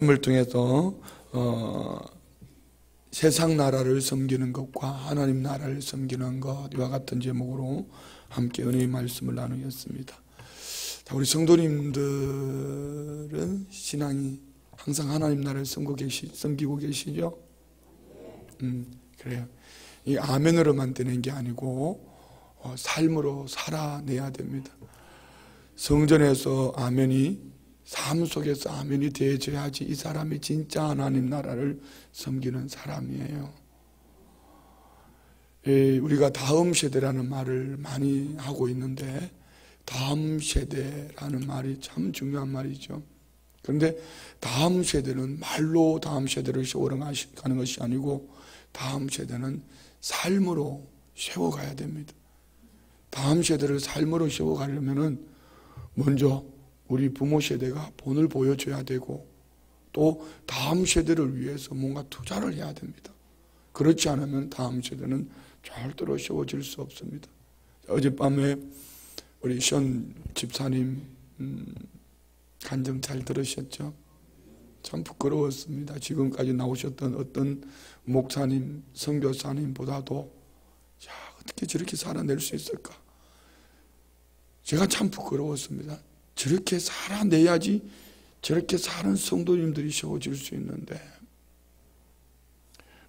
을 통해서 세상 나라를 섬기는 것과 하나님 나라를 섬기는 것, 이와 같은 제목으로 함께 은혜의 말씀을 나누겠습니다. 자, 우리 성도님들은 신앙이 항상 하나님 나라를 섬기고 계시죠? 그래요. 이 아멘으로만 되는 게 아니고 삶으로 살아내야 됩니다. 성전에서 아멘이, 삶 속에서 아멘이 되어져야지 이 사람이 진짜 하나님 나라를 섬기는 사람이에요. 우리가 다음 세대라는 말을 많이 하고 있는데, 다음 세대라는 말이 참 중요한 말이죠. 그런데 다음 세대는 말로 다음 세대를 세워가는 것이 아니고, 다음 세대는 삶으로 세워가야 됩니다. 다음 세대를 삶으로 세워가려면 먼저 우리 부모 세대가 본을 보여줘야 되고, 또 다음 세대를 위해서 뭔가 투자를 해야 됩니다. 그렇지 않으면 다음 세대는 절대로 세워질 수 없습니다. 어젯밤에 우리 시원 집사님 간증 잘 들으셨죠? 참 부끄러웠습니다. 지금까지 나오셨던 어떤 목사님, 선교사님보다도 어떻게 저렇게 살아낼 수 있을까? 제가 참 부끄러웠습니다. 저렇게 살아내야지 저렇게 사는 성도님들이 세워질 수 있는데,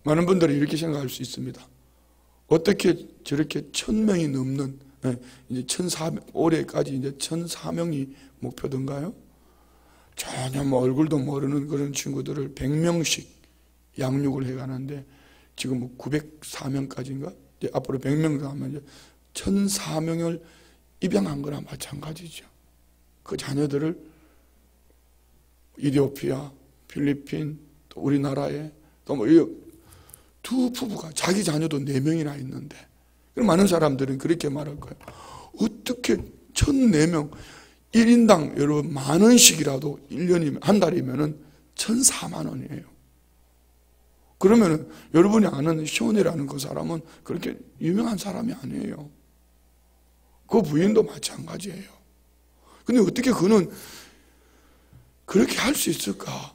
많은 분들이 이렇게 생각할 수 있습니다. 어떻게 저렇게 1000명이 넘는, 이제 1400, 올해까지 이제 1004명이 목표던가요? 전혀 얼굴도 모르는 그런 친구들을 100명씩 양육을 해가는데, 지금 904명까지인가? 이제 앞으로 100명 더 하면 이제 1004명을 입양한 거나 마찬가지죠. 그 자녀들을 이디오피아, 필리핀, 또 우리나라에 또 뭐 두 부부가 자기 자녀도 4명이나 있는데, 그럼 많은 사람들은 그렇게 말할 거예요. 어떻게 1004명 1인당 여러분 만 원씩이라도 1년이면, 한 달이면은 1004만 원이에요. 그러면은 여러분이 아는 시온이라는 그 사람은 그렇게 유명한 사람이 아니에요. 그 부인도 마찬가지예요. 근데 어떻게 그는 그렇게 할 수 있을까?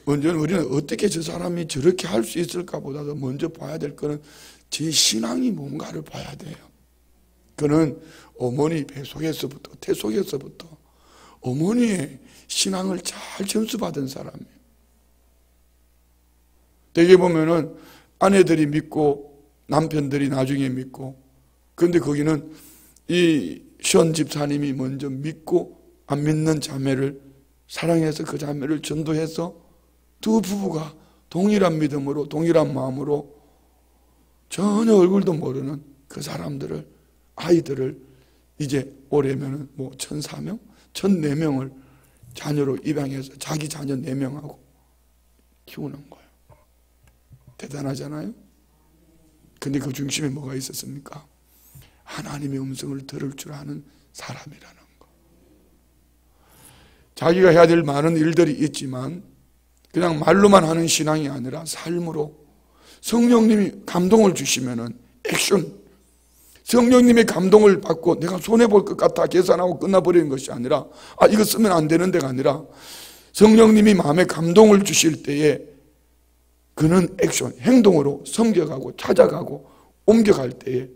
먼저 우리는 어떻게 저 사람이 저렇게 할 수 있을까 보다도 먼저 봐야 될 거는 제 신앙이 뭔가를 봐야 돼요. 그는 어머니 배 속에서부터, 태 속에서부터 어머니의 신앙을 잘 전수받은 사람이에요. 대개 보면은 아내들이 믿고 남편들이 나중에 믿고, 그런데 거기는 이 시원 집사님이 먼저 믿고 안 믿는 자매를 사랑해서 그 자매를 전도해서 두 부부가 동일한 믿음으로, 동일한 마음으로 전혀 얼굴도 모르는 그 사람들을, 아이들을 이제 올해면은 뭐 1004명, 1004명을 자녀로 입양해서 자기 자녀 4명하고 키우는 거예요. 대단하잖아요? 근데 그 중심에 뭐가 있었습니까? 하나님의 음성을 들을 줄 아는 사람이라는 거. 자기가 해야 될 많은 일들이 있지만 그냥 말로만 하는 신앙이 아니라 삶으로, 성령님이 감동을 주시면은 액션, 성령님의 감동을 받고 내가 손해볼 것 같아 계산하고 끝나버리는 것이 아니라, 이거 쓰면 안 되는 데가 아니라 성령님이 마음에 감동을 주실 때에 그는 액션, 행동으로 섬겨가고 찾아가고 옮겨갈 때에,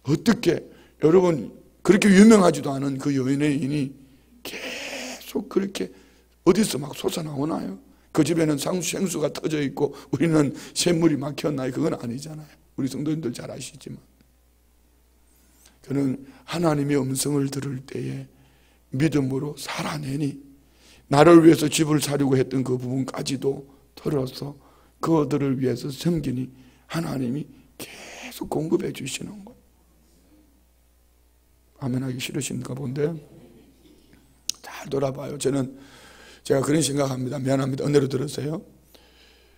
어떻게 여러분 그렇게 유명하지도 않은 그 연예인이 계속 그렇게 어디서 막 솟아나오나요? 그 집에는 생수가 터져 있고 우리는 샘물이 막혔나요? 그건 아니잖아요. 우리 성도님들 잘 아시지만, 그는 하나님의 음성을 들을 때에 믿음으로 살아내니, 나를 위해서 집을 사려고 했던 그 부분까지도 털어서 그들을 위해서 섬기니 하나님이 계속 공급해 주시는 거예요. 아멘하기 싫으신가 본데, 잘 돌아봐요. 제가 그런 생각합니다. 미안합니다. 은혜로 들으세요.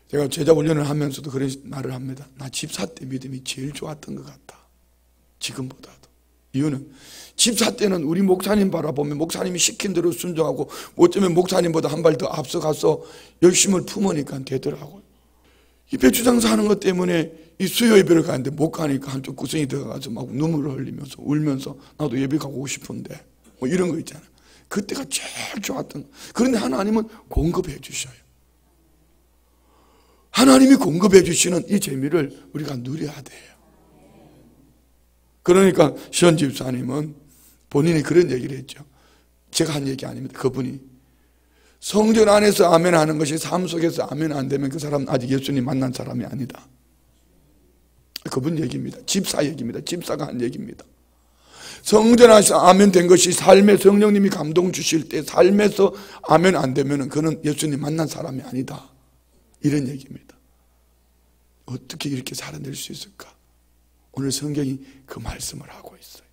제가 제자 훈련을 하면서도 그런 말을 합니다. 나 집사 때 믿음이 제일 좋았던 것 같다. 지금보다도. 이유는 집사 때는 우리 목사님 바라보면 목사님이 시킨 대로 순종하고, 어쩌면 목사님보다 한 발 더 앞서가서 열심을 품으니까 되더라고요. 이 배추장사 하는 것 때문에 이 수요 예배를 가는데 못 가니까 한쪽 구석이 들어가서 막 눈물을 흘리면서 울면서 나도 예배 가고 싶은데 뭐 이런 거 있잖아요. 그때가 제일 좋았던. 그런데 하나님은 공급해 주셔요. 하나님이 공급해 주시는 이 재미를 우리가 누려야 돼요. 그러니까 시온 집사님은 본인이 그런 얘기를 했죠. 제가 한 얘기 아닙니다. 그분이 성전 안에서 아멘 하는 것이 삶 속에서 아멘 안 되면 그 사람은 아직 예수님 만난 사람이 아니다. 그분 얘기입니다. 집사 얘기입니다. 집사가 한 얘기입니다. 성전 안에서 아멘 된 것이 삶에 성령님이 감동 주실 때 삶에서 아멘 안 되면 그는 예수님 만난 사람이 아니다. 이런 얘기입니다. 어떻게 이렇게 살아낼 수 있을까? 오늘 성경이 그 말씀을 하고 있어요.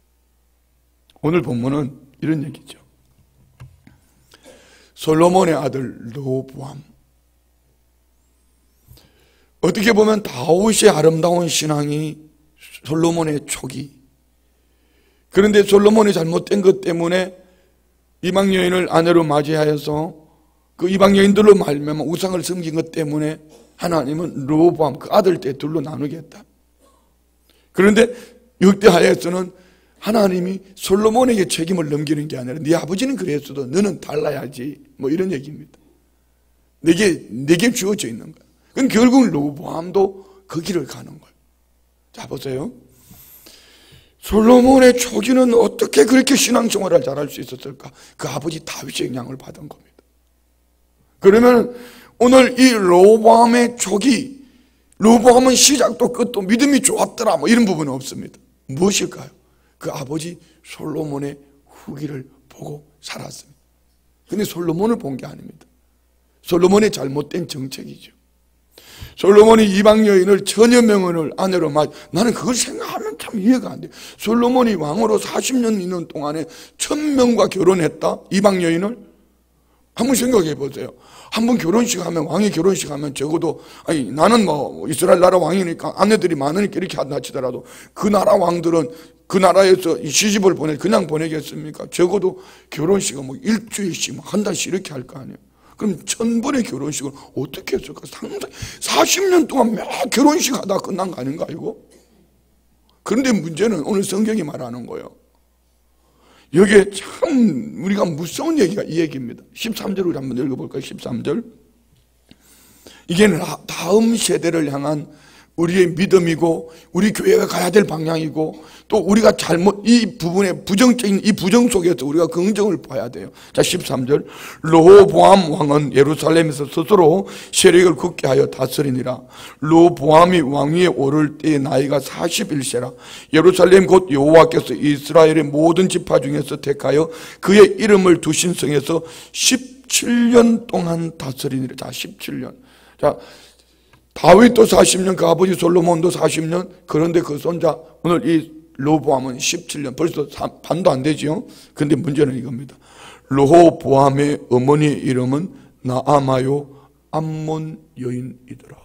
오늘 본문은 이런 얘기죠. 솔로몬의 아들 르호보암. 어떻게 보면 다윗의 아름다운 신앙이 솔로몬의 촉이. 그런데 솔로몬이 잘못된 것 때문에 이방 여인을 아내로 맞이하여서 그 이방 여인들로 말미암아 우상을 섬긴 것 때문에 하나님은 르호보암 그 아들 때 둘로 나누겠다. 그런데 역대하에서는 하나님이 솔로몬에게 책임을 넘기는 게 아니라 네 아버지는 그랬어도 너는 달라야지 뭐 이런 얘기입니다. 내게 주어져 있는 거야. 그럼 결국 르호보암도 그 길을 가는 거예요. 자 보세요. 솔로몬의 초기는 어떻게 그렇게 신앙생활을 잘할 수 있었을까? 그 아버지 다윗의 영향을 받은 겁니다. 그러면 오늘 이 르호보암의 초기, 르호보암은 시작도 끝도 믿음이 좋았더라 뭐 이런 부분은 없습니다. 무엇일까요? 그 아버지 솔로몬의 후기를 보고 살았습니다. 근데 솔로몬을 본 게 아닙니다. 솔로몬의 잘못된 정책이죠. 솔로몬이 이방 여인을 천여 명을 아내로 나는 그걸 생각하면 참 이해가 안 돼요. 솔로몬이 왕으로 40년 있는 동안에 1000명과 결혼했다? 이방 여인을? 한번 생각해 보세요. 한번 결혼식 하면, 왕이 결혼식 하면 적어도, 아니, 나는 뭐, 이스라엘 나라 왕이니까 아내들이 많으니까 이렇게 한다 치더라도 그 나라 왕들은 그 나라에서 시집을 그냥 보내겠습니까? 적어도 결혼식은 뭐 일주일씩, 한 달씩 이렇게 할 거 아니에요. 그럼 1000번의 결혼식을 어떻게 했을까? 상당히 40년 동안 매 결혼식 하다 끝난 거 아닌가, 이거? 그런데 문제는 오늘 성경이 말하는 거예요. 여기에 참 우리가 무서운 얘기가 이 얘기입니다. 13절을 한번 읽어볼까요? 13절. 이게 다음 세대를 향한 우리의 믿음이고 우리 교회가 가야 될 방향이고 또 우리가 이 부분에 부정적인 이 부정 속에서 우리가 긍정을 봐야 돼요. 자 13절. 르호보암 왕은 예루살렘에서 스스로 세력을 굳게 하여 다스리니라. 르호보암이 왕위에 오를 때의 나이가 41세라. 예루살렘 곧 여호와께서 이스라엘의 모든 지파 중에서 택하여 그의 이름을 두신 성에서 17년 동안 다스리니라. 자 17년. 자 다윗도 40년, 그 아버지 솔로몬도 40년, 그런데 그 손자, 오늘 이 르호보암은 17년, 벌써 반도 안 되지요? 근데 문제는 이겁니다. 르호보암의 어머니의 이름은 나아마요 암몬 여인이더라.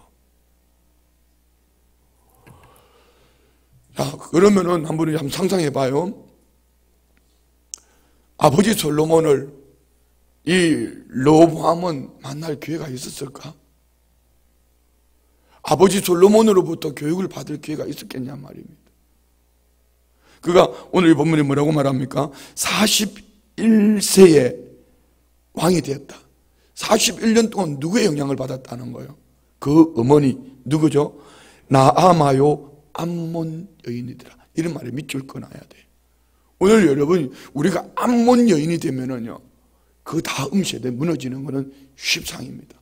자, 그러면은 한번 상상해 봐요. 아버지 솔로몬을 이 르호보암은 만날 기회가 있었을까? 아버지 솔로몬으로부터 교육을 받을 기회가 있었겠냐 말입니다. 그가 오늘 이 본문이 뭐라고 말합니까? 41세에 왕이 되었다. 41년 동안 누구의 영향을 받았다는 거예요? 그 어머니 누구죠? 나아마요 암몬 여인이더라. 이런 말을 밑줄 끊어야 돼요. 오늘 여러분 우리가 암몬 여인이 되면은요 그 다음 세대 무너지는 것은 쉽상입니다.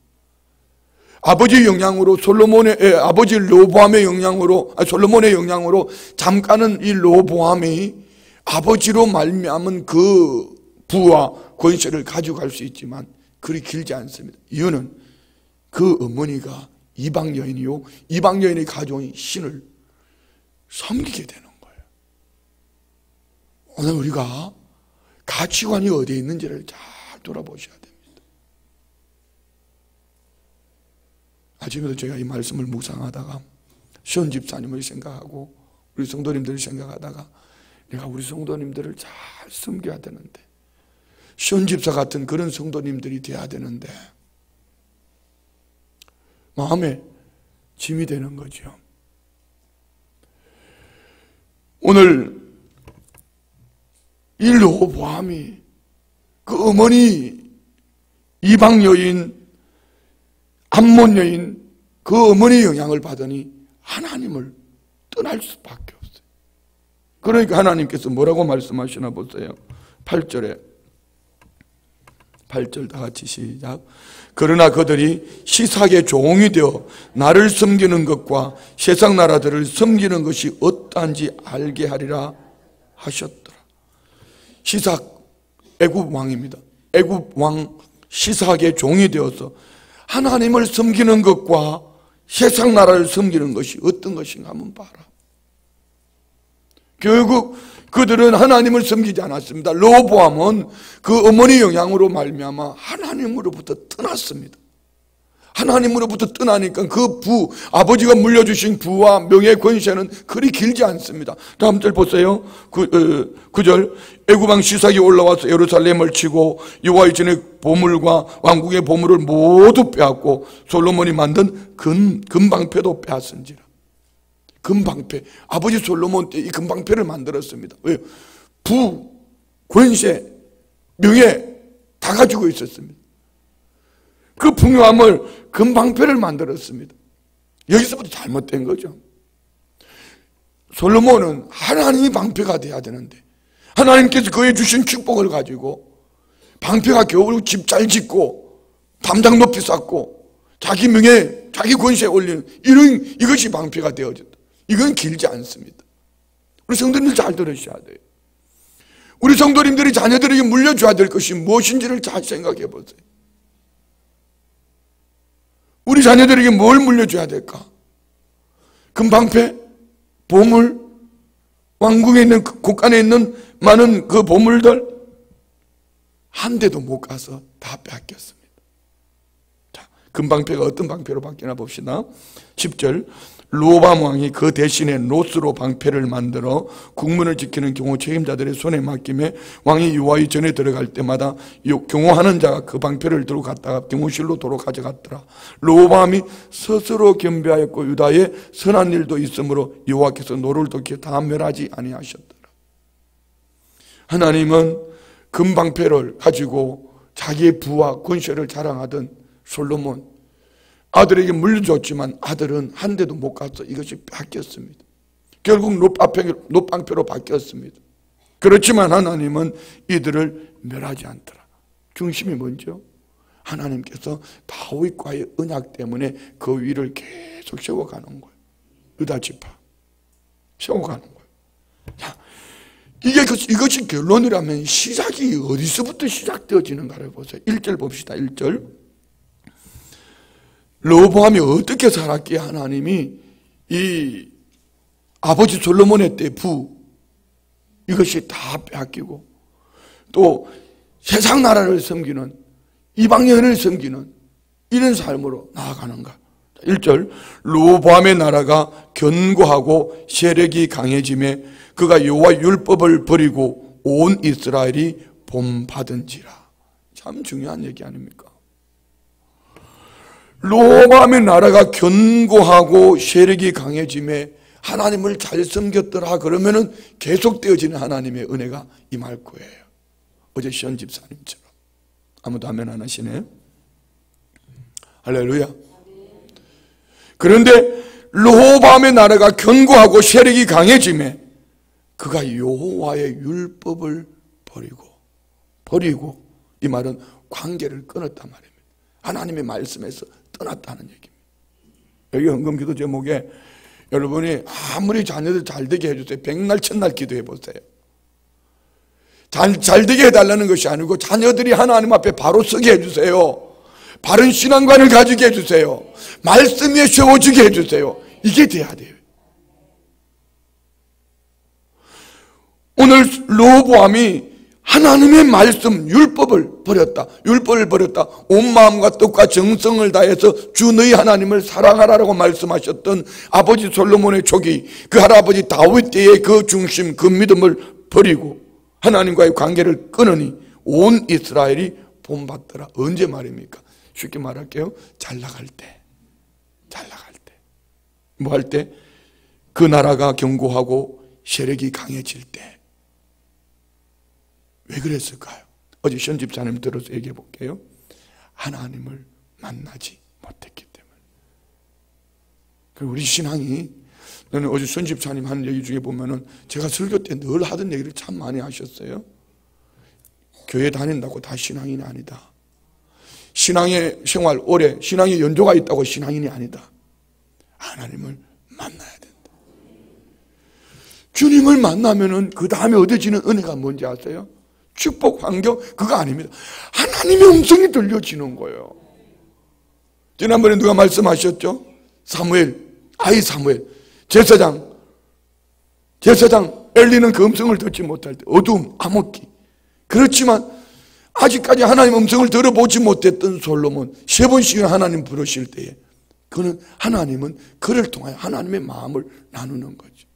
아버지 영향으로 아버지 르호보암의 영향으로 솔로몬의 영향으로 잠깐은 이 르호보암이 아버지로 말미암은 그 부와 권세를 가져갈 수 있지만 그리 길지 않습니다. 이유는 그 어머니가 이방 여인이요 이방 여인이 가져온 신을 섬기게 되는 거예요. 오늘 우리가 가치관이 어디에 있는지를 잘 돌아보셔야 됩니다. 아침에도 제가 이 말씀을 묵상하다가 시온 집사님을 생각하고 우리 성도님들을 생각하다가 내가 우리 성도님들을 잘 섬겨야 되는데 시온 집사 같은 그런 성도님들이 돼야 되는데 마음에 짐이 되는 거죠. 오늘 이 르호보암이 그 어머니, 이방 여인, 암몬 여인, 그 어머니 영향을 받으니 하나님을 떠날 수밖에 없어요. 그러니까 하나님께서 뭐라고 말씀하시나 보세요. 8절 다 같이 시작. 그러나 그들이 시삭의 종이 되어 나를 섬기는 것과 세상 나라들을 섬기는 것이 어떠한지 알게 하리라 하셨더라. 시삭 애굽 왕입니다. 애굽 왕 시삭의 종이 되어서 하나님을 섬기는 것과 세상 나라를 섬기는 것이 어떤 것인가 한번 봐라. 결국 그들은 하나님을 섬기지 않았습니다. 르호보암은 그 어머니 영향으로 말미암아 하나님으로부터 떠났습니다. 하나님으로부터 떠나니까 그 부, 아버지가 물려주신 부와 명예 권세는 그리 길지 않습니다. 다음 절 보세요. 9절 애굽왕 시삭이 올라와서 예루살렘을 치고 여호와의 전의 보물과 왕국의 보물을 모두 빼앗고 솔로몬이 만든 금방패도 빼앗은지라. 금방패, 아버지 솔로몬 때 이 금방패를 만들었습니다. 왜요? 부, 권세, 명예 다 가지고 있었습니다. 그 풍요함을 금방패를 만들었습니다. 여기서부터 잘못된 거죠. 솔로몬은 하나님이 방패가 돼야 되는데 하나님께서 그에 주신 축복을 가지고 방패가 겨우 집 잘 짓고 담장 높이 쌓고 자기 명예, 자기 권세에 올리는 이것이 방패가 되어졌다. 이건 길지 않습니다. 우리 성도님들 잘 들으셔야 돼요. 우리 성도님들이 자녀들에게 물려줘야 될 것이 무엇인지를 잘 생각해 보세요. 우리 자녀들에게 뭘 물려줘야 될까? 금방패? 보물? 왕궁에 있는 곳간에 있는 많은 그 보물들? 한 대도 못 가서 다 뺏겼습니다. 자, 금방패가 어떤 방패로 바뀌나 봅시다. 10절 르호보암 왕이 그 대신에 노스로 방패를 만들어 국문을 지키는 경호 책임자들의 손에 맡김에 왕이 여호와의 전에 들어갈 때마다 경호하는 자가 그 방패를 들고 갔다가 경호실로 도로 가져갔더라. 르호보암이 스스로 겸비하였고 유다에 선한 일도 있으므로 여호와께서 노를 돕기에 다 멸하지 아니하셨더라. 하나님은 금방패를 가지고 자기의 부와 권세를 자랑하던 솔로몬 아들에게 물려줬지만 아들은 한 대도 못 가서 이것이 바뀌었습니다. 결국 놋방패로 바뀌었습니다. 그렇지만 하나님은 이들을 멸하지 않더라. 중심이 뭔죠? 하나님께서 다윗과의 언약 때문에 그 위를 계속 세워가는 거예요. 유다 지파 세워가는 거예요. 자, 이것이 결론이라면 시작이 어디서부터 시작되어지는가를 보세요. 1절 봅시다. 1절 르호보암이 어떻게 살았기에 하나님이 이 아버지 솔로몬의 때 부 이것이 다 빼앗기고 또 세상 나라를 섬기는 이방인을 섬기는 이런 삶으로 나아가는가. 1절 르호보암의 나라가 견고하고 세력이 강해짐에 그가 여호와 율법을 버리고 온 이스라엘이 본받은지라. 참 중요한 얘기 아닙니까? 르호보암의 나라가 견고하고 세력이 강해짐에 하나님을 잘 섬겼더라 그러면은 계속되어지는 하나님의 은혜가 임할 거예요. 어제 시원 집사님처럼. 아무도 아멘 안 하시네. 할렐루야. 그런데 르호보암의 나라가 견고하고 세력이 강해짐에 그가 여호와의 율법을 버리고 이 말은 관계를 끊었단 말입니다. 하나님의 말씀에서 떠났다는 얘기입니다. 여기 헌금기도 제목에 여러분이 아무리 자녀들 잘 되게 해주세요. 백날 천날 기도해 보세요. 잘 되게 해달라는 것이 아니고 자녀들이 하나님 앞에 바로 서게 해주세요. 바른 신앙관을 가지게 해주세요. 말씀 위에 세워지게 해주세요. 이게 돼야 돼요. 오늘 르호보암이 하나님의 말씀 율법을 버렸다. 율법을 버렸다. 온 마음과 뜻과 정성을 다해서 주 너희 하나님을 사랑하라고 말씀하셨던 아버지 솔로몬의 족이 그 할아버지 다윗 때의 그 중심 그 믿음을 버리고 하나님과의 관계를 끊으니 온 이스라엘이 본받더라. 언제 말입니까? 쉽게 말할게요. 잘 나갈 때. 뭐 할 때? 그 나라가 견고하고 세력이 강해질 때. 왜 그랬을까요? 어제 션 집사님 들어서 얘기해 볼게요. 하나님을 만나지 못했기 때문에. 그리고 우리 신앙이, 저는 어제 션 집사님 하는 얘기 중에 보면은 제가 설교 때 늘 하던 얘기를 참 많이 하셨어요. 교회 다닌다고 다 신앙인이 아니다. 신앙의 생활 오래, 신앙의 연조가 있다고 신앙인이 아니다. 하나님을 만나야 된다. 주님을 만나면은 그 다음에 얻어지는 은혜가 뭔지 아세요? 축복, 환경, 그거 아닙니다. 하나님의 음성이 들려지는 거예요. 지난번에 누가 말씀하셨죠? 아이 사무엘, 제사장 엘리는 그 음성을 듣지 못할 때, 어두움, 암흑기. 그렇지만 아직까지 하나님 음성을 들어보지 못했던 솔로몬, 3번씩이나 하나님 부르실 때에 하나님은 그를 통하여 하나님의 마음을 나누는 거죠.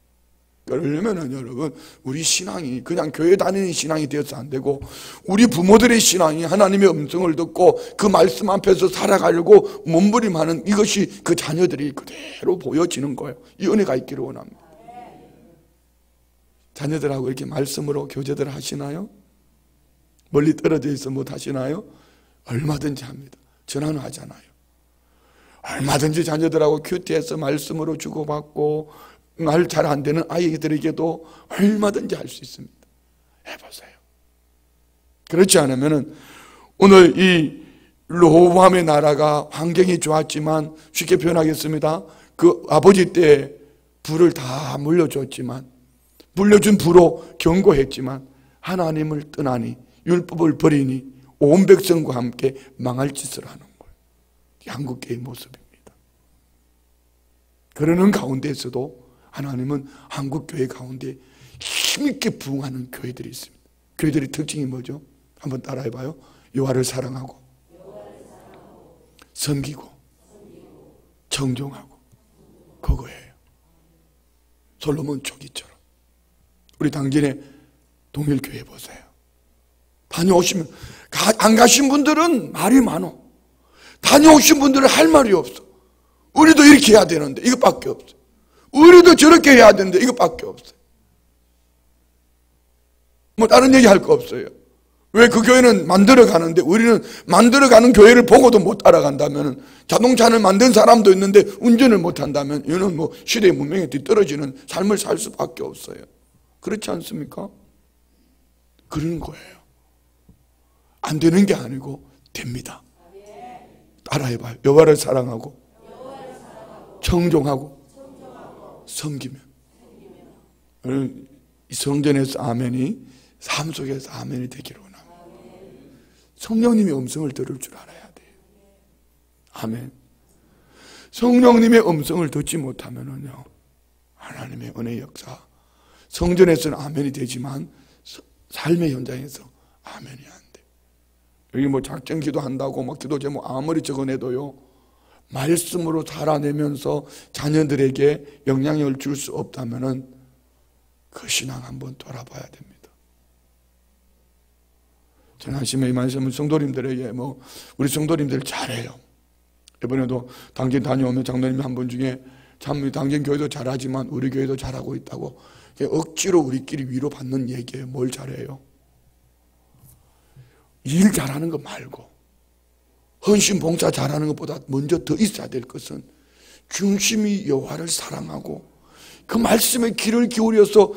그러려면 여러분, 우리 신앙이 그냥 교회 다니는 신앙이 되어서 안 되고, 우리 부모들의 신앙이 하나님의 음성을 듣고 그 말씀 앞에서 살아가려고 몸부림하는 이것이 그 자녀들이 그대로 보여지는 거예요. 이 은혜가 있기를 원합니다. 자녀들하고 이렇게 말씀으로 교제들 하시나요? 멀리 떨어져 있어 못 하시나요? 얼마든지 합니다. 전화는 하잖아요. 얼마든지 자녀들하고 큐티해서 말씀으로 주고받고, 말 잘 안 되는 아이들에게도 얼마든지 할 수 있습니다. 해보세요. 그렇지 않으면은 오늘 이 르호보암의 나라가 환경이 좋았지만, 쉽게 표현하겠습니다. 그 아버지 때 부를 다 물려줬지만, 물려준 부로 경고했지만 하나님을 떠나니, 율법을 버리니 온 백성과 함께 망할 짓을 하는 거예요. 한국교회의 모습입니다. 그러는 가운데에서도 하나님은 한국교회 가운데 힘있게 부흥하는 교회들이 있습니다. 교회들의 특징이 뭐죠? 한번 따라해봐요. 여호와를 사랑하고 섬기고 정종하고, 그거예요. 솔로몬 초기처럼. 우리 당진의 동일교회 보세요. 다녀오시면, 안 가신 분들은 말이 많어. 다녀오신 분들은 할 말이 없어. 우리도 이렇게 해야 되는데 이것밖에 없어. 우리도 저렇게 해야 되는데 이것밖에 없어요. 뭐 다른 얘기 할 거 없어요. 왜 그 교회는 만들어가는데 우리는 만들어가는 교회를 보고도 못 따라간다면, 자동차를 만든 사람도 있는데 운전을 못한다면 이는 뭐 시대의 문명에 뒤떨어지는 삶을 살 수밖에 없어요. 그렇지 않습니까? 그런 거예요. 안 되는 게 아니고 됩니다. 따라해봐요. 여호와를 사랑하고 청종하고 섬기면. 이 성전에서 아멘이 삶 속에서 아멘이 되기를 원합니다. 성령님의 음성을 들을 줄 알아야 돼요. 아멘. 성령님의 음성을 듣지 못하면은요, 하나님의 은혜 역사, 성전에서는 아멘이 되지만 삶의 현장에서 아멘이 안 돼. 여기 뭐 작전 기도한다고 막 기도 제목 아무리 적어내도요, 말씀으로 살아내면서 자녀들에게 영향력을 줄 수 없다면은 그 신앙 한번 돌아봐야 됩니다. 저는 아침에 이 말씀은 성도님들에게 우리 성도님들 잘해요. 이번에도 당진 다녀오면 장로님 한 분 중에 참 당진 교회도 잘하지만 우리 교회도 잘하고 있다고 억지로 우리끼리 위로받는 얘기예요. 뭘 잘해요? 일 잘하는 거 말고 헌신 봉사 잘하는 것보다 먼저 더 있어야 될 것은 중심이 여호와를 사랑하고 그 말씀에 귀를 기울여서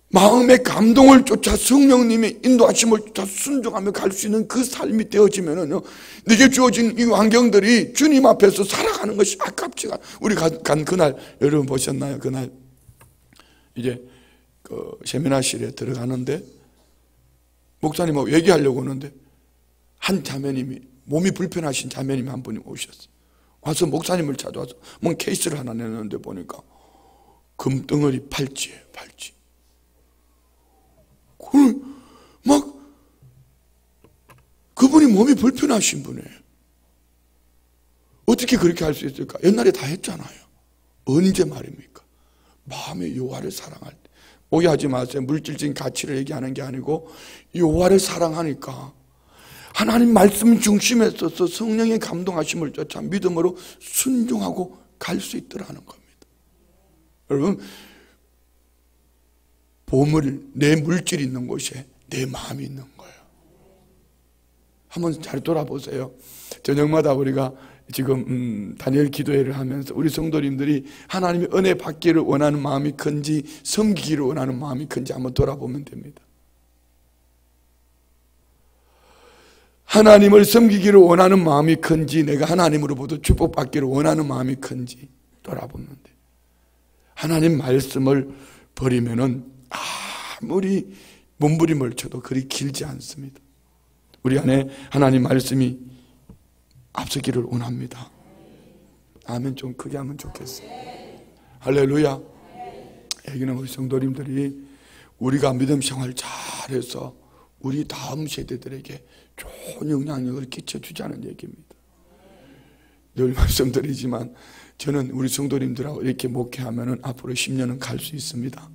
마음의 감동을 쫓아 성령님의 인도하심을 쫓아 순종하며 갈 수 있는 그 삶이 되어지면은요, 내게 주어진 이 환경들이 주님 앞에서 살아가는 것이 아깝지가. 우리 간 그날 여러분 보셨나요? 그날 이제 그 세미나실에 들어가는데 목사님하고 얘기하려고 하는데 한 자매님이, 몸이 불편하신 자매님 한 분이 오셨어요. 와서 목사님을 찾아와서 뭔 케이스를 하나 내는데 보니까 금덩어리 팔찌예요. 팔찌. 그분이 몸이 불편하신 분이에요. 어떻게 그렇게 할 수 있을까? 옛날에 다 했잖아요. 언제 말입니까? 마음의 여호와를 사랑할 때. 오해하지 마세요. 물질적인 가치를 얘기하는 게 아니고 여호와를 사랑하니까 하나님 말씀 중심에 서서 성령의 감동하심을 쫓아 믿음으로 순종하고 갈 수 있더라는 겁니다. 여러분, 보물, 내 물질이 있는 곳에 내 마음이 있는 거예요. 한번 잘 돌아보세요. 저녁마다 우리가 지금 다니엘 기도회를 하면서 우리 성도님들이 하나님의 은혜 받기를 원하는 마음이 큰지 섬기기를 원하는 마음이 큰지 한번 돌아보면 됩니다. 하나님을 섬기기를 원하는 마음이 큰지 내가 하나님으로부터 축복받기를 원하는 마음이 큰지 돌아보면 돼. 하나님 말씀을 버리면은 아무리 몸부림을 쳐도 그리 길지 않습니다. 우리 안에 하나님 말씀이 앞서기를 원합니다. 아멘. 좀 크게 하면 좋겠어요. 할렐루야. 여기는 우리 성도님들이 우리가 믿음 생활 잘해서 우리 다음 세대들에게 좋은 영향력을 끼쳐주자는 얘기입니다. 늘 말씀드리지만 저는 우리 성도님들하고 이렇게 목회하면 앞으로 10년은 갈 수 있습니다.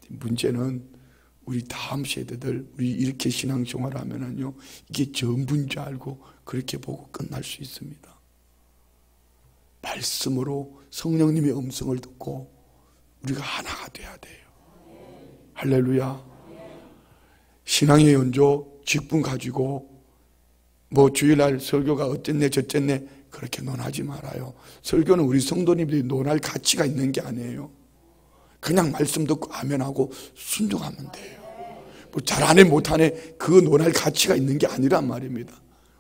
문제는 우리 다음 세대들, 우리 이렇게 신앙생활 하면은요, 이게 전부인 줄 알고 그렇게 보고 끝날 수 있습니다. 말씀으로 성령님의 음성을 듣고 우리가 하나가 돼야 돼요. 할렐루야. 신앙의 연조, 직분 가지고 뭐 주일날 설교가 어쨌네 저쨌네 그렇게 논하지 말아요. 설교는 우리 성도님들이 논할 가치가 있는 게 아니에요. 그냥 말씀 듣고 아멘하고 순종하면 돼요. 뭐 잘하네 못하네 그 논할 가치가 있는 게 아니란 말입니다.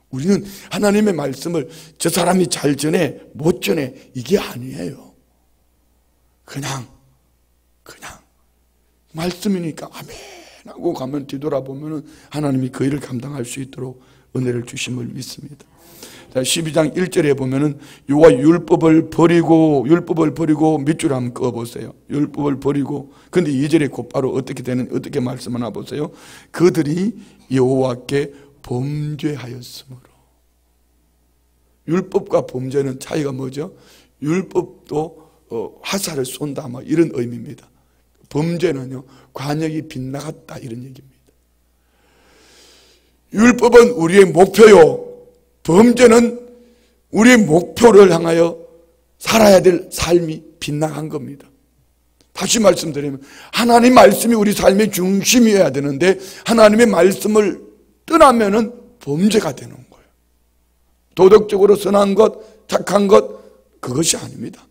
우리는 하나님의 말씀을 저 사람이 잘 전해 못 전해 이게 아니에요. 그냥 말씀이니까 아멘 하고 가면 뒤돌아보면 하나님이 그 일을 감당할 수 있도록 은혜를 주심을 믿습니다. 자, 12장 1절에 보면은 요와 율법을 버리고 밑줄 한번 그어보세요. 율법을 버리고. 근데 2절에 곧바로 어떻게 말씀하나 보세요. 그들이 여호와께 범죄하였으므로. 율법과 범죄는 차이가 뭐죠? 율법도 화살을 쏜다 뭐 이런 의미입니다. 범죄는요 관역이 빗나갔다 이런 얘기입니다. 율법은 우리의 목표요, 범죄는 우리의 목표를 향하여 살아야 될 삶이 빗나간 겁니다. 다시 말씀드리면 하나님 말씀이 우리 삶의 중심이어야 되는데 하나님의 말씀을 떠나면은 범죄가 되는 거예요. 도덕적으로 선한 것, 착한 것 그것이 아닙니다.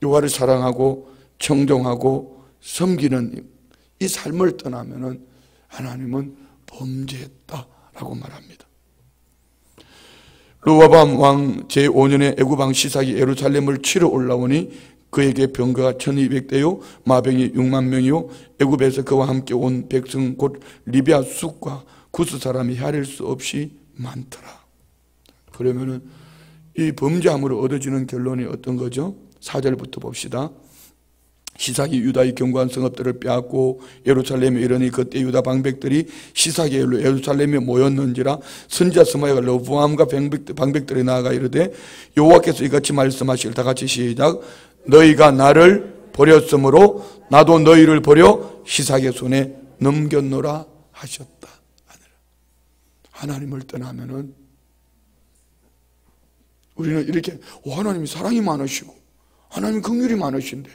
여호와를 사랑하고 청종하고 섬기는 이 삶을 떠나면은 하나님은 범죄했다라고 말합니다. 르호보암 왕 제5년에 애굽 왕 시삭이 예루살렘을 치러 올라오니 그에게 병거가 1200대요 마병이 6만 명이요 애굽에서 그와 함께 온 백성 곧 리비아 숫과 구스 사람이 헤아릴 수 없이 많더라. 그러면은 이 범죄함으로 얻어지는 결론이 어떤 거죠? 4절부터 봅시다. 시삭이 유다의 견고한 성읍들을 빼앗고 예루살렘에 이르니 그때 유다 방백들이 시삭의 일로 예루살렘에 모였는지라 선지자 스마야가 르호보암과 방백들이 나아가 이르되 여호와께서 이같이 말씀하시길 다 같이 시작. 너희가 나를 버렸으므로 나도 너희를 버려 시삭의 손에 넘겼노라 하셨다. 하나님을 떠나면은 우리는 이렇게 하나님이 사랑이 많으시고 하나님 긍휼이 많으신데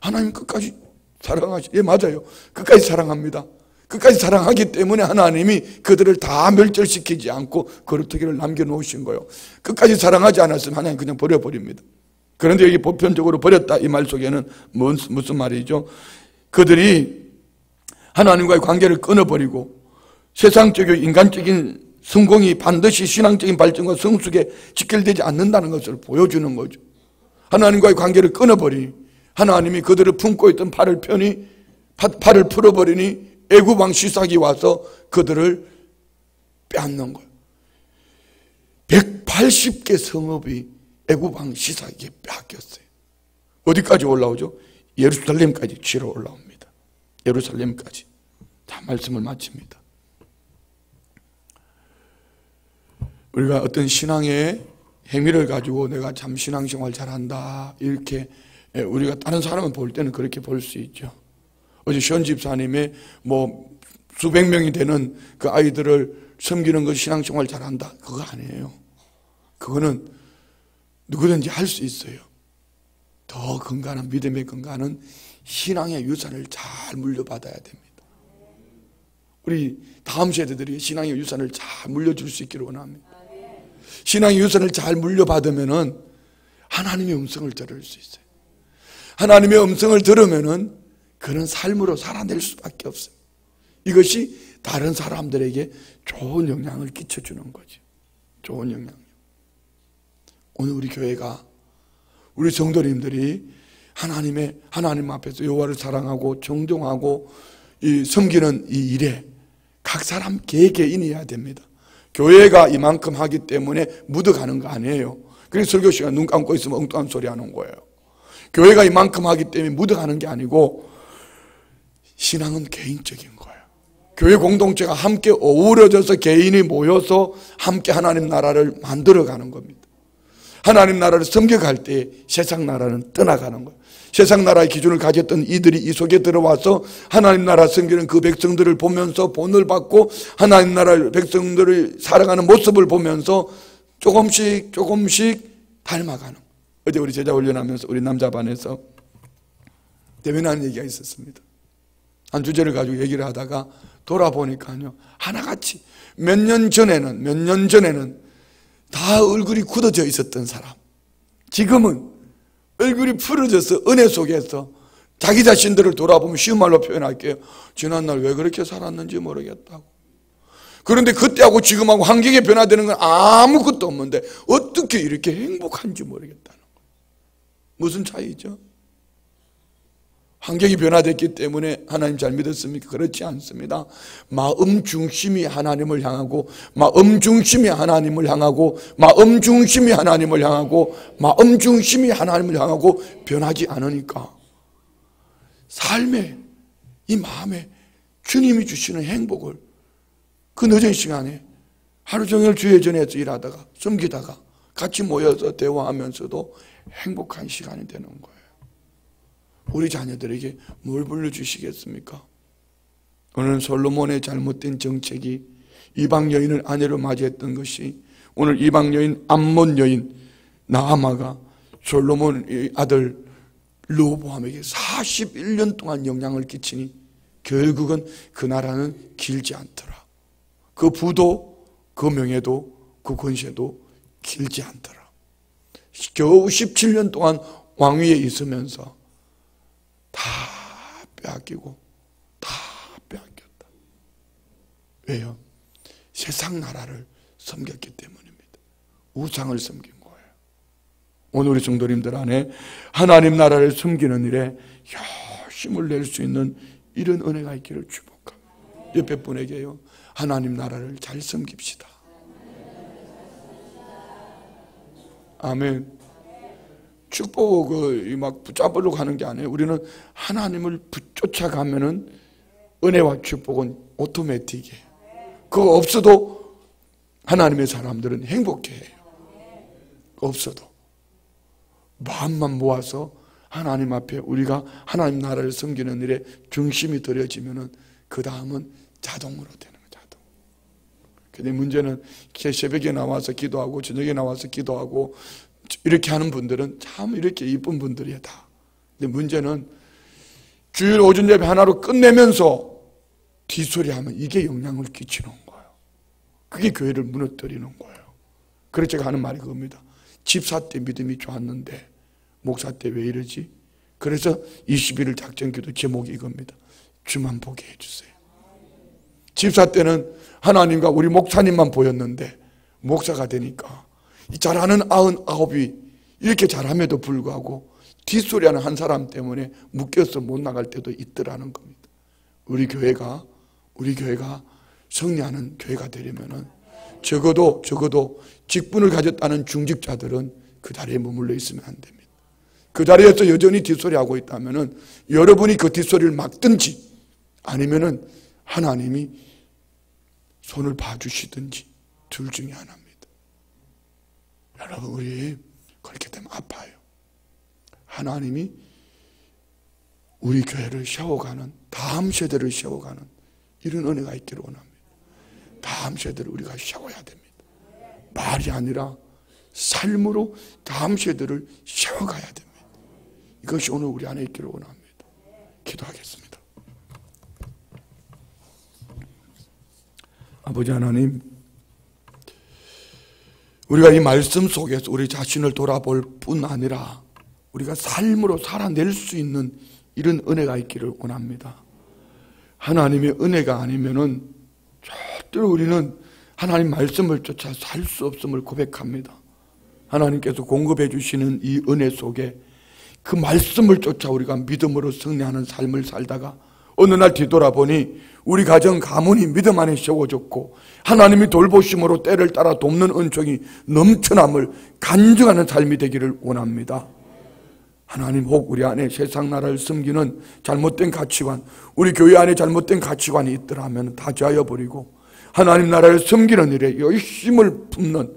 하나님 끝까지 사랑하시. 맞아요. 끝까지 사랑합니다. 끝까지 사랑하기 때문에 하나님이 그들을 다 멸절시키지 않고 거룩하기를 남겨놓으신 거예요. 끝까지 사랑하지 않았으면 하나님 그냥 버려버립니다. 그런데 여기 보편적으로 버렸다 이 말 속에는 무슨 말이죠? 그들이 하나님과의 관계를 끊어버리고 세상적이고 인간적인 성공이 반드시 신앙적인 발전과 성숙에 직결되지 않는다는 것을 보여주는 거죠. 하나님과의 관계를 끊어버리니 하나님이 그들을 품고 있던 팔을 풀어버리니 애굽 왕 시삭이 와서 그들을 빼앗는 거예요. 180개 성읍이 애굽 왕 시삭에게 빼앗겼어요. 어디까지 올라오죠? 예루살렘까지 치러 올라옵니다. 예루살렘까지. 다 말씀을 마칩니다. 우리가 어떤 신앙의 행위를 가지고 내가 참 신앙생활 잘한다 이렇게 우리가 다른 사람은 볼 때는 그렇게 볼 수 있죠. 어제 시원 집사님의 뭐 수백 명이 되는 그 아이들을 섬기는 것 신앙생활 잘한다 그거 아니에요. 그거는 누구든지 할 수 있어요. 더 건강한 믿음의 건강은 신앙의 유산을 잘 물려받아야 됩니다. 우리 다음 세대들이 신앙의 유산을 잘 물려줄 수 있기를 원합니다. 신앙의 유산을 잘 물려받으면은 하나님의 음성을 들을 수 있어요. 하나님의 음성을 들으면은 그런 삶으로 살아낼 수밖에 없어요. 이것이 다른 사람들에게 좋은 영향을 끼쳐주는 거죠. 좋은 영향. 오늘 우리 교회가, 우리 성도님들이 하나님 앞에서 여호와를 사랑하고 존경하고 섬기는 이 일에 각 사람 개개인이 해야 됩니다. 교회가 이만큼 하기 때문에 묻어가는 거 아니에요. 그래서 설교 시간 눈 감고 있으면 엉뚱한 소리 하는 거예요. 교회가 이만큼 하기 때문에 묻어가는 게 아니고 신앙은 개인적인 거예요. 교회 공동체가 함께 어우러져서 개인이 모여서 함께 하나님 나라를 만들어가는 겁니다. 하나님 나라를 섬겨갈 때 세상 나라는 떠나가는 거예요. 세상 나라의 기준을 가졌던 이들이 이 속에 들어와서 하나님 나라 섬기는 그 백성들을 보면서 본을 받고 하나님 나라 백성들을 살아가는 모습을 보면서 조금씩 닮아가는 거예요. 어제 우리 제자 훈련하면서 우리 남자반에서 대면하는 얘기가 있었습니다. 한 주제를 가지고 얘기를 하다가 돌아보니까요, 하나같이 몇 년 전에는 다 얼굴이 굳어져 있었던 사람, 지금은 얼굴이 풀어져서 은혜 속에서 자기 자신들을 돌아보면 쉬운 말로 표현할게요. 지난날 왜 그렇게 살았는지 모르겠다고. 그런데 그때하고 지금하고 환경이 변화되는 건 아무것도 없는데 어떻게 이렇게 행복한지 모르겠다는 거예요. 무슨 차이죠? 환경이 변화됐기 때문에 하나님 잘 믿었습니까? 그렇지 않습니다. 마음 중심이 하나님을 향하고, 마음 중심이 하나님을 향하고, 마음 중심이 하나님을 향하고, 마음 중심이 하나님을 향하고 변하지 않으니까 삶에, 이 마음에 주님이 주시는 행복을 그 늦은 시간에 하루 종일 주의 전에서 일하다가 섬기다가 같이 모여서 대화하면서도 행복한 시간이 되는 거예요. 우리 자녀들에게 뭘 불러주시겠습니까? 오늘 솔로몬의 잘못된 정책이 이방 여인을 아내로 맞이했던 것이, 오늘 이방 여인 암몬 여인 나아마가 솔로몬의 아들 르호보암에게 41년 동안 영향을 끼치니 결국은 그 나라는 길지 않더라. 그 부도, 그 명예도, 그 권세도 길지 않더라. 겨우 17년 동안 왕위에 있으면서 다 빼앗기고 다 빼앗겼다. 왜요? 세상 나라를 섬겼기 때문입니다. 우상을 섬긴 거예요. 오늘 우리 성도님들 안에 하나님 나라를 섬기는 일에 힘을 낼 수 있는 이런 은혜가 있기를 축복합니다. 옆에 분에게요, 하나님 나라를 잘 섬깁시다. 아멘. 축복을 막 붙잡으려고 하는 게 아니에요. 우리는 하나님을 붙쫓아가면은 은혜와 축복은 오토매틱이에요. 그거 없어도 하나님의 사람들은 행복해해요. 없어도 마음만 모아서 하나님 앞에 우리가 하나님 나라를 섬기는 일에 중심이 들여지면은 그 다음은 자동으로 되는 거예요. 자동. 근데 문제는 새벽에 나와서 기도하고 저녁에 나와서 기도하고 이렇게 하는 분들은 참 이렇게 이쁜 분들이야 다. 근데 문제는 주일 오전 예배 하나로 끝내면서 뒷소리하면 이게 영향을 끼치는 거예요. 그게 교회를 무너뜨리는 거예요. 그래서 제가 하는 말이 그겁니다. 집사 때 믿음이 좋았는데 목사 때 왜 이러지? 그래서 21일 작전기도 제목이 이겁니다. 주만 보게 해주세요. 집사 때는 하나님과 우리 목사님만 보였는데 목사가 되니까 잘하는 99이 이렇게 잘함에도 불구하고 뒷소리하는 한 사람 때문에 묶여서 못 나갈 때도 있더라는 겁니다. 우리 교회가 승리하는 교회가 되려면은 적어도 직분을 가졌다는 중직자들은 그 자리에 머물러 있으면 안 됩니다. 그 자리에서 여전히 뒷소리하고 있다면은 여러분이 그 뒷소리를 막든지 아니면은 하나님이 손을 봐주시든지 둘 중에 하나입니다. 여러분, 우리 그렇게 되면 아파요. 하나님이 우리 교회를 세워가는, 다음 세대를 세워가는 이런 은혜가 있기를 원합니다. 다음 세대를 우리가 세워야 됩니다. 말이 아니라 삶으로 다음 세대를 세워가야 됩니다. 이것이 오늘 우리 안에 있기를 원합니다. 기도하겠습니다. 아버지 하나님, 우리가 이 말씀 속에서 우리 자신을 돌아볼 뿐 아니라 우리가 삶으로 살아낼 수 있는 이런 은혜가 있기를 원합니다. 하나님의 은혜가 아니면은 절대로 우리는 하나님 말씀을 쫓아 살 수 없음을 고백합니다. 하나님께서 공급해 주시는 이 은혜 속에 그 말씀을 쫓아 우리가 믿음으로 승리하는 삶을 살다가 어느 날 뒤돌아보니 우리 가정 가문이 믿음 안에 세워졌고 하나님이 돌보심으로 때를 따라 돕는 은총이 넘쳐남을 간증하는 삶이 되기를 원합니다. 하나님, 혹 우리 안에 세상 나라를 섬기는 잘못된 가치관, 우리 교회 안에 잘못된 가치관이 있더라면 다 제하여버리고 하나님 나라를 섬기는 일에 열심을 품는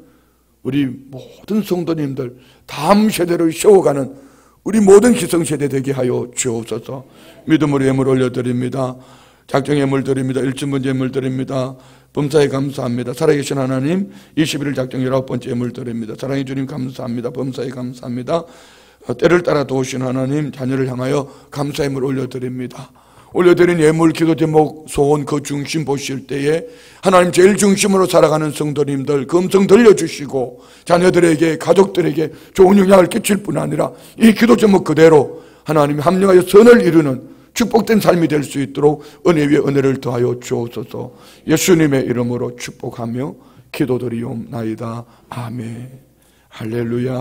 우리 모든 성도님들, 다음 세대를 세워가는 우리 모든 기성세대 되게 하여 주옵소서. 믿음으로 예물 올려드립니다. 작정 예물 드립니다. 일주문제 예물 드립니다. 범사에 감사합니다. 살아계신 하나님, 21일 작정 19번째 예물 드립니다. 사랑해 주님 감사합니다. 범사에 감사합니다. 때를 따라 도우신 하나님, 자녀를 향하여 감사 예물 올려드립니다. 올려드린 예물, 기도 제목, 소원 그 중심 보실 때에 하나님 제일 중심으로 살아가는 성도님들 그 음성 들려주시고 자녀들에게, 가족들에게 좋은 영향을 끼칠 뿐 아니라 이 기도 제목 그대로 하나님이 합력하여 선을 이루는 축복된 삶이 될 수 있도록 은혜 위에 은혜를 더하여 주옵소서. 예수님의 이름으로 축복하며 기도드리옵나이다. 아멘. 할렐루야.